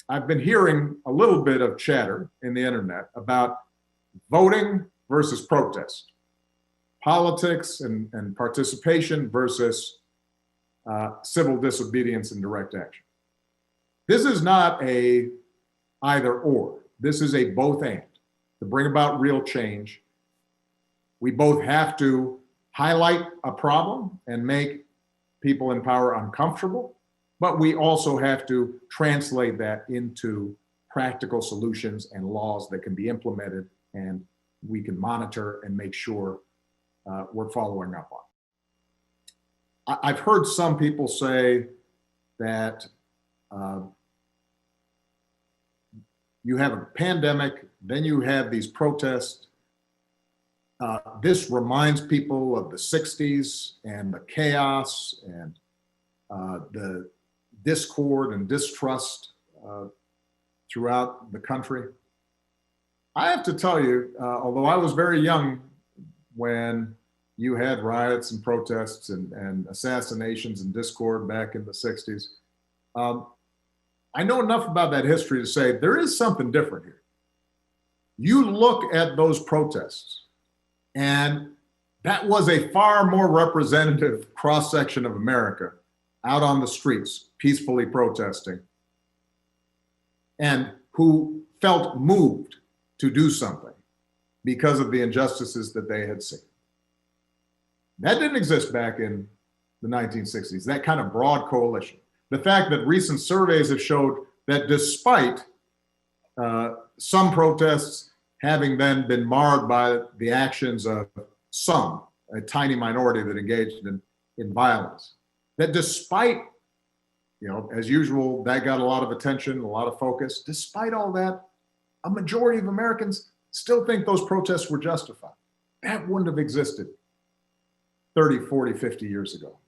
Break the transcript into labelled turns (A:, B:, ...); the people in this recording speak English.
A: I've been hearing a little bit of chatter in the internet about voting versus protest, politics and participation versus civil disobedience and direct action. This is not a either or. This is a both and. To bring about real change, we both have to highlight a problem and make people in power uncomfortable, but we also have to translate that into practical solutions and laws that can be implemented and we can monitor and make sure we're following up on. I've heard some people say that you have a pandemic, then you have these protests. This reminds people of the 60s and the chaos and the discord and distrust throughout the country. I have to tell you, although I was very young when you had riots and protests and assassinations and discord back in the 60s, I know enough about that history to say there is something different here. You look at those protests, and that was a far more representative cross-section of America out on the streets, peacefully protesting, and who felt moved to do something because of the injustices that they had seen. That didn't exist back in the 1960s, that kind of broad coalition. The fact that recent surveys have showed that despite some protests having then been marred by the actions of some, a tiny minority that engaged in violence, that despite, as usual, that got a lot of attention, a lot of focus, despite all that, a majority of Americans still think those protests were justified. That wouldn't have existed 30, 40, 50 years ago.